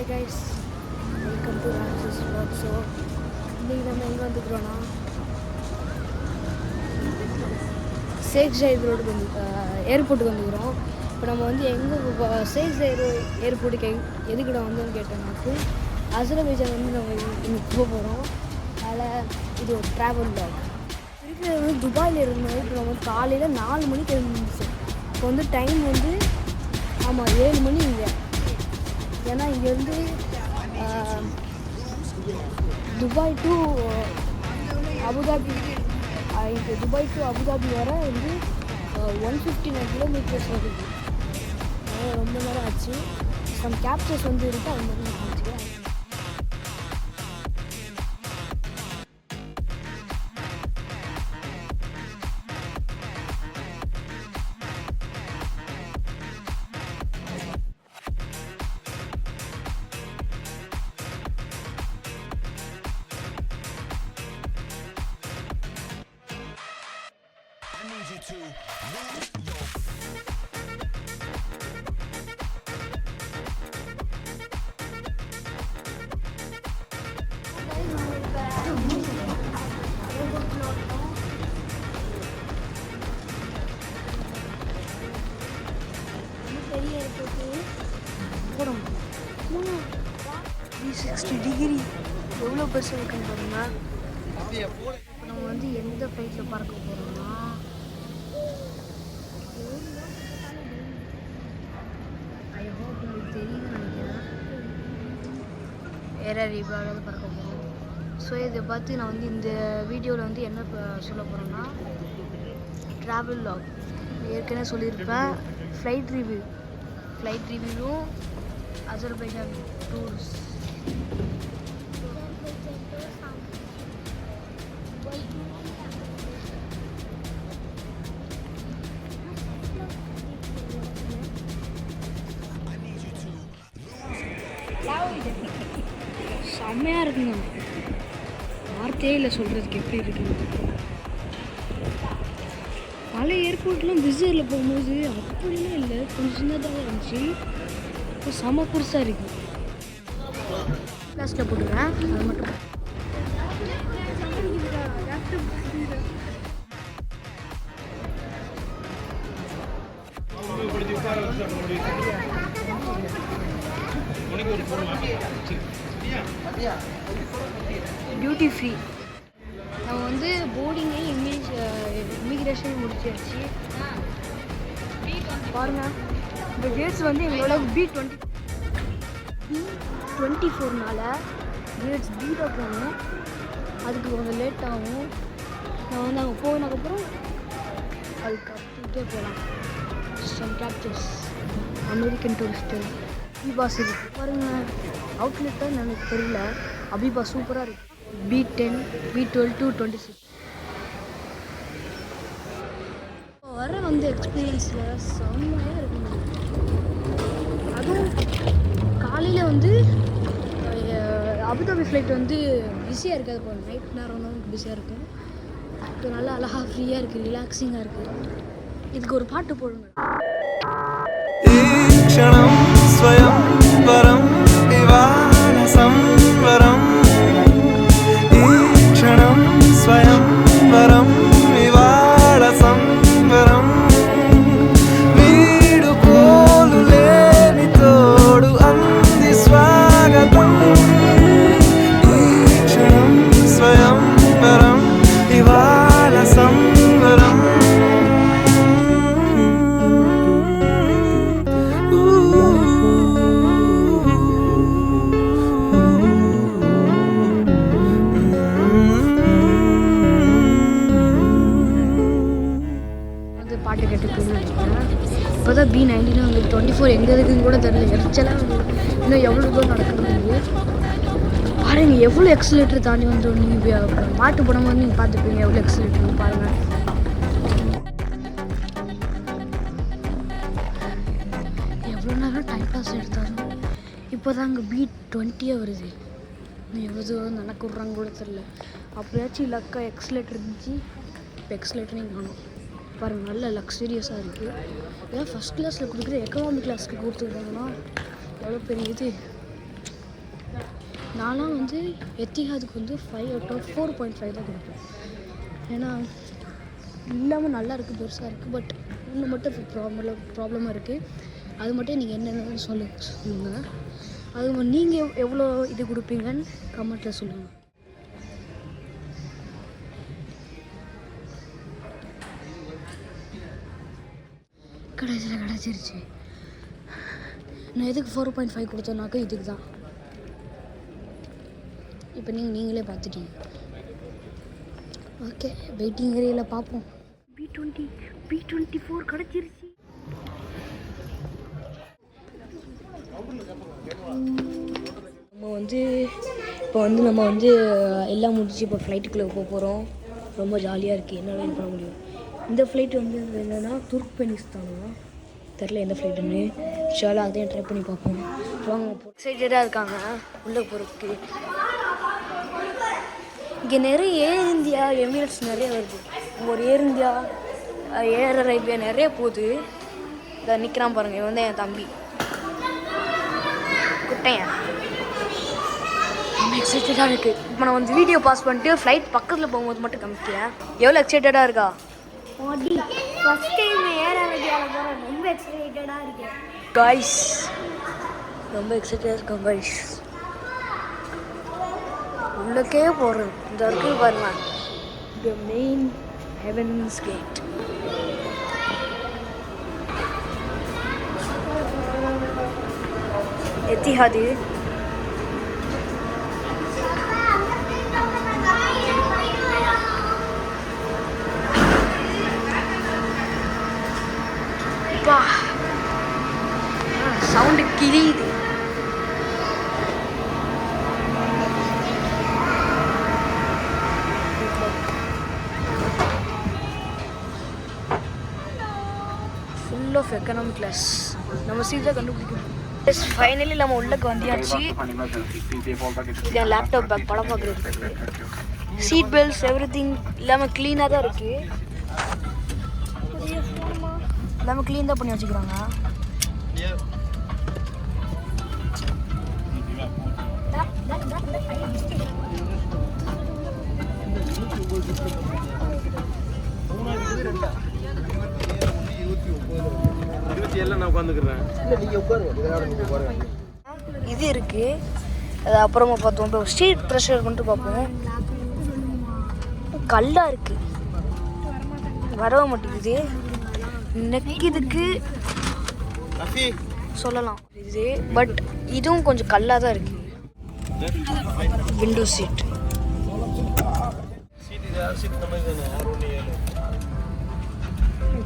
Hi guys, welcome to Ramses Vlog. So, இன்றைக்கி நம்ம எங்கே வந்துக்கிறோன்னா ஷேக் ஜாயித் ரோடுக்கு ஏர்போர்ட்டுக்கு வந்துக்கிறோம். இப்போ நம்ம வந்து எங்கே ஷேக் ஜாயித் ஏர்போர்ட்டுக்கு எதுக்கிட வந்தோன்னு கேட்டோம்னாக்கு அசர்பைஜான் வந்து நம்ம இன்னைக்கு போக போகிறோம். அதில் இது ஒரு ட்ராவல் vlog. இருக்கிறது வந்து துபாயில் இருந்தோம். இப்போ நம்ம காலையில் 4 மணிக்கு எழுந்துச்சு. இப்போ வந்து டைம் வந்து 7 மணி இங்கே. ஏன்னா இங்கேருந்து துபாய் டு அபுதாபி, இப்போ துபாய் டு அபுதாபி வர வந்து 159 கிலோமீட்டர்ஸ் வருது. ரொம்ப நேரம் ஆச்சு. சம் கேப்சர்ஸ் வந்து இருக்குது, அது மாதிரி ஆச்சு. பெரிய ஏர்போர்ட்டு 360 டிகிரி எவ்வளோ பெருசாக இருக்குன்னு பாருங்க. நம்ம வந்து எந்த ஃப்ளைட்டில் பறக்க போகிறோம்னா ஐ ஹோப் உங்களுக்கு தெரியுதுன்னு நினைக்கிறேன். ஏர் அரேபியாவில் பறக்க போகிறோம். ஸோ இதை பார்த்து நான் வந்து இந்த வீடியோவில் வந்து என்ன சொல்ல போகிறேன்னா ட்ராவல் vlog. ஏற்கனவே சொல்லியிருப்பேன். ஃப்ளைட் ரிவ்யூவும் அசர்பைஜான் டூர்ஸ். செம்மையாக இருக்குங்க. வார்த்தையே இல்லை சொல்கிறதுக்கு எப்படி இருக்குங்க. பல ஏர்போர்ட்லாம் விசியரில் போகும்போது அப்படிலாம் இல்லை, கொஞ்சம் சின்னதாக இருந்துச்சு. இப்போ செம பெருசாக இருக்குது. கிளாஸில் போட்டுக்கிறேன், அது மட்டும். Duty free. நம்ம வந்து போர்டிங்கே இமிக்ரேஷன் முடிச்சாச்சு பாருங்க. இந்த கேட்ஸ் வந்து எங்களோட B24னால கேட்ஸ் பீடாக போகணும். அதுக்கு கொஞ்சம் லேட் ஆகும். நான் வந்து அங்கே போனதுக்கப்புறம் அதுக்கு கற்றுக்கிட்டே போகலாம். சம் கேப்சர்ஸ் அமெரிக்கன் டூரிஸ்ட்டு அபிபாஸ் இருக்குது பாருங்கள். அவுட்லெட்டாக எனக்கு தெரியல. அபிபா சூப்பராக இருக்குது. B10, B12 to 26 வர வந்து எக்ஸ்பீரியன்ஸில் செம்மையாக இருக்குங்க. அதுவும் காலையில் வந்து அபுதாபி ஃப்ளைட் வந்து பிஸியாக இருக்காது. இப்போ நைட் நேரம் தான் பிஸியாக இருக்கும். இப்போ நல்லா அழகாக ஃப்ரீயாக இருக்குது, ரிலாக்ஸிங்காக இருக்குது. இதுக்கு ஒரு பாட்டு போடுங்க. பாட்டு கேட்டுக்குன்னு நினைக்கிறேன். இப்போ தான் B19 வந்து 24 எங்கே இருக்குதுன்னு கூட தெரியல. எரிச்சலாக வந்து இன்னும் எவ்வளோ தூரம் நடக்கிறது பாருங்கள். எவ்வளோ எக்ஸிலேட்டர் தாண்டி வந்துடும். நீங்கள் பாட்டு போடும்போது நீங்கள் பார்த்துப்பீங்க எவ்வளோ எக்ஸிலேட்டர்னு பாருங்கள். எவ்வளோ நேரம் டைம் பாஸ் எடுத்தாலும் இப்போ தான் அங்கே B20 வருது. இன்னும் எவ்வளோ தூரம் நடக்க விட்றாங்க கூட தெரியல. அப்படியாச்சும் லக்காக எக்ஸிலேட்டர் இருந்துச்சு. இப்போ எக்ஸிலேட்டரையும் காணும் பாருங்கள். நல்ல லக்ஸரியஸாக இருக்குது. ஏன்னா ஃபஸ்ட் கிளாஸில் கொடுக்குற எக்கனாமிக் கிளாஸ்க்கு கொடுத்துருக்காங்கன்னா எவ்வளோ பெரிய இது. நான்லாம் வந்து எத்திஹாதுக்கு வந்து 5 out of 4.5 தான் கொடுப்பேன். ஏன்னா இல்லாமல் நல்லா இருக்குது, பெருசாக இருக்குது. பட் ஒன்று மட்டும் ப்ராப்ளமாக இருக்குது. அது மட்டும் நீங்கள் என்னென்னு சொல்லுங்கள். அது நீங்கள் எவ்வளோ இது கொடுப்பீங்கன்னு கமெண்ட்டில் சொல்லுங்கள். கிடச்சிருச்சு. நான் எதுக்கு 4.5 கொடுத்தேன்னாக்கா இதுக்கு தான். இப்போ நீங்களே பார்த்துட்டீங்க. ஓகே, வெயிட்டிங் ஏரியாவில் பார்ப்போம். B24 கிடச்சிருச்சு. நம்ம வந்து எல்லாம் முடிச்சு இப்போ ஃப்ளைட்டுக்குள்ளே போகிறோம். ரொம்ப ஜாலியாக இருக்குது. என்ன வெயிட் பண்ண முடியும். இந்த ஃப்ளைட் வந்து என்னென்னா துர்க்மெனிஸ்தானா தெரில எந்த ஃப்ளைட்டுன்னு. ஷாலாக அதையும் ட்ரை பண்ணி பார்ப்போம். வாங்க, எக்ஸைட்டடாக இருக்காங்க உள்ளே போகிறதுக்கு. இங்கே நிறைய ஏர் இந்தியா, எமிரேட்ஸ் நிறைய வருது. ஒரு ஏர் இந்தியா, ஏர் அரேபியா நிறைய போகுது. இதை நிற்கிறான் பாருங்கள், இவன் வந்து என் தம்பி குட்டையன். ரொம்ப எக்ஸைட்டடாக இருக்குது. இப்போ நான் வந்து வீடியோ பாஸ் பண்ணிட்டு ஃப்ளைட் பக்கத்தில் போகும்போது மட்டும் காமிக்கிறேன். எவ்வளோ எக்ஸைட்டடாக இருக்கா? ஃபர்ஸ்ட் டைம் ஏர் அரேபியாவில் போகிறேன். ரொம்ப எக்ஸைட்டடாக இருக்கேன் காய்ஸ். ரொம்ப எக்ஸைட்டடாக இருக்கேன் காய்ஸ். உள்ளக்கே போகிறேன். இந்த இருக்குது பாருங்க, the main heavens gate. Etihad. Sound கிளியுது. Full of economic class. நம்ம சீட்டாக கண்டுபிடிக்கணும். ஃபைனலி நம்ம உள்ளக்கு வந்தியாச்சு. இது என் லேப்டாப் பேக் படம் பார்க்குறதுக்கு. சீட் பெல்ட்ஸ் எவ்ரிதிங் எல்லாமே க்ளீனாக தான் இருக்குது. எல்லாமே க்ளீன் தான் பண்ணி வச்சுக்கிறாங்க. இது இருக்கு. அது அப்புறமா பார்த்தோம். ஸ்ட்ரீட் ப்ரெஷர் கொண்டு பார்ப்போம். கல்லா இருக்கு, வரவே மாட்டேங்குது. நெக்கிதுக்கு சொல்லலாம் இது. பட் இதுவும் கொஞ்சம் கல்லாக தான் இருக்கு. விண்டோ சீட்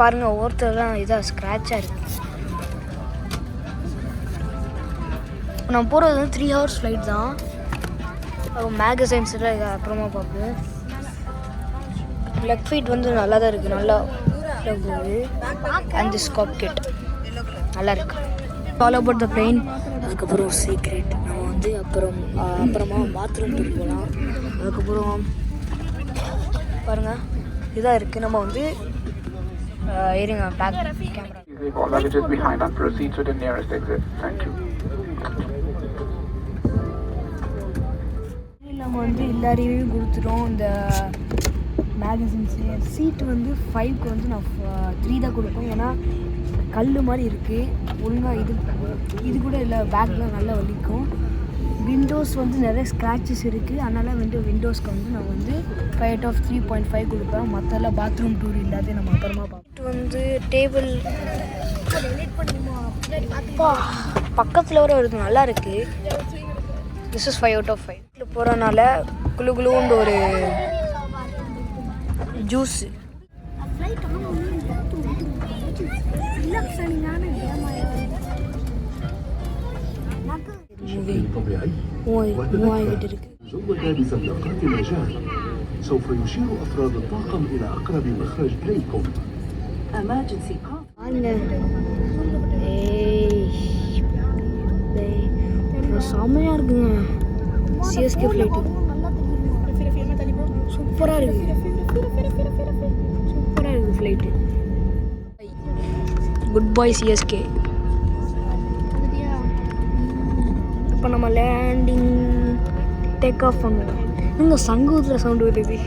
பாருங்க, ஒருத்தர்லாம் இதாக ஸ்க்ராட்சாக இருக்கு. நம்ம போகிறது வந்து 3 hours ஃப்ளைட் தான். மேகசைன்ஸில் இதை அப்புறமா பார்ப்போம். லெக் ஃபீட் வந்து நல்லா தான் இருக்குது, நல்லா போகுது. அண்ட் திஸ் காக்பிட் நல்லா இருக்கு. All about the plane. அதுக்கப்புறம் சீக்ரெட். நம்ம வந்து அப்புறமா பாத்ரூம் டூர் போகலாம். அதுக்கப்புறம் பாருங்கள் இதாக இருக்குது. நம்ம வந்து இருங்க, பேக் கேமரா. நம்ம வந்து எல்லா ரிவ்யூவும் கொடுத்துட்டோம். இந்த மேகசின்ஸு சீட்டு வந்து 5க்கு வந்து நான் 3 தான் கொடுப்பேன். ஏன்னா கல் மாதிரி இருக்குது, ஒழுங்காக இது கூட இல்லை. பேக்லாம் நல்லா வலிக்கும். விண்டோஸ் வந்து நிறைய ஸ்க்ராச்சஸ் இருக்குது. அதனால் விண்டோஸ்க்கு வந்து நான் வந்து 5 out of 3.5 கொடுப்பேன். மற்றெல்லாம் பாத்ரூம் டூர் இல்லாத நம்ம அப்புறமா பார்ப்போம். வந்து டேபிள் பக்கத்தில் வர வருது, நல்லா இருக்குது. This is 5 out of 5. போகிறனால குழுகுழுன்னு ஒரு ஜூஸு. سوف يشير أفراد الطاقم إلى أقرب مخرج إليكم. Emergency call. செம்மையாக இருக்குங்க. சிஎஸ்கே ஃப்ளைட்டு சூப்பராக இருக்குது. சூப்பராக இருக்குது ஃப்ளைட்டு. குட் பாய் சிஎஸ்கே. இப்போ நம்ம லேண்டிங் டேக் ஆஃப் பண்ணுவோம். இன்னும் சங்கூதுற சவுண்டு வருது.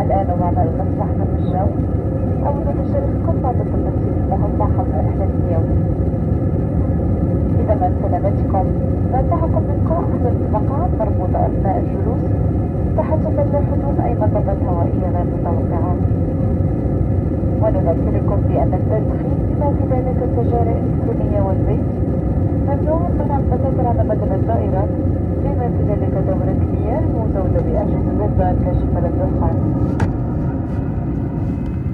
الآن ومعنا المسرح من الجو أود أن أشارككم بعض التفاصيل المهمة حول رحلة اليوم. إذا ما سلامتكم ننصحكم بإلقاء أحد المقاعد مربوطة أثناء الجلوس تحسبا لحدوث أي مطبات هوائية غير متوقعة. ونذكركم بأن التدخين بما في ذلك السجائر الإلكترونية والفيب ممنوع منع التكاثر على مدار الدائرة بما في ذلك دورة مياه مزودة بأجهزة الإنذار كاشفة للدخان.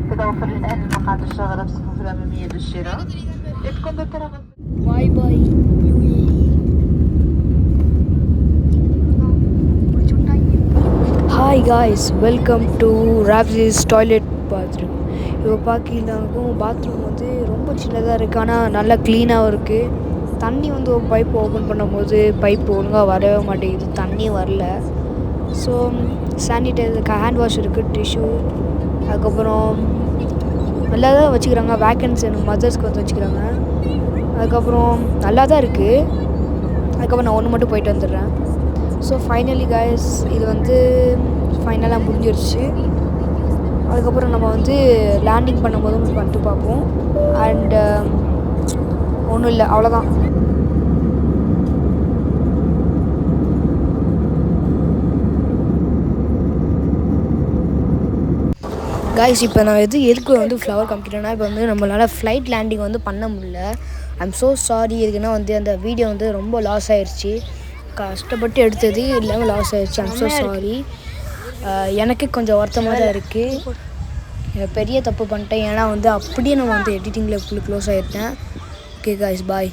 تتوفر الآن المقاعد الشاغرة في الصفوف الأمامية للشراء. يمكن الترغب. باي باي. ஹாய் காய்ஸ், வெல்கம் டு ராப்ஸிஸ் டாய்லெட் பாத்ரூம். இப்போ பார்க்கலாக்கும் பாத்ரூம் வந்து ரொம்ப சின்னதாக இருக்குது, ஆனால் நல்லா க்ளீனாகவும் இருக்குது. தண்ணி வந்து ஒரு பைப் ஓப்பன் பண்ணும்போது பைப் ஒழுங்காக வரவே மாட்டேங்குது, தண்ணி வரல. ஸோ சானிடைசர், ஹேண்ட் வாஷ் இருக்குது, டிஷ்யூ, அதுக்கப்புறம் நல்லா தான் வச்சுக்கிறாங்க. வேக்கன்ஸ் எனக்கு மதர்ஸ்க்கு வந்து வச்சுக்கிறாங்க. அதுக்கப்புறம் நல்லா தான் இருக்குது. அதுக்கப்புறம் நான் ஒன்று மட்டும் போயிட்டு வந்துடுறேன். ஸோ ஃபைனலி காய்ஸ், இது வந்து ஃபைனலாக முடிஞ்சிருச்சு. அதுக்கப்புறம் நம்ம வந்து லேண்டிங் பண்ணும்போதும் வந்துட்டு பார்ப்போம். அண்டு ஒன்றும் இல்லை, அவ்வளோதான். காய்ஸ், இப்போ நான் எதுக்கு வந்து ஃப்ளவர் காமிக்கிறேன்னா, இப்போ வந்து நம்மளால் ஃப்ளைட் லேண்டிங் வந்து பண்ண முடியல. I'm so sorry. எதுக்குன்னா வந்து அந்த வீடியோ வந்து ரொம்ப லாஸ் ஆயிடுச்சு. கஷ்டப்பட்டு எடுத்தது இல்லாமல் லாஸ் ஆயிடுச்சு. I'm so sorry. எனக்கு கொஞ்சம் வருத்தமாக தான் இருக்குது. பெரிய தப்பு பண்ணிட்டேன். ஏன்னா வந்து அப்படியே நம்ம வந்து எடிட்டிங்கில் ஃபுல் க்ளோஸ் ஆகிட்டேன். ஓகே காய்ஸ், பாய்.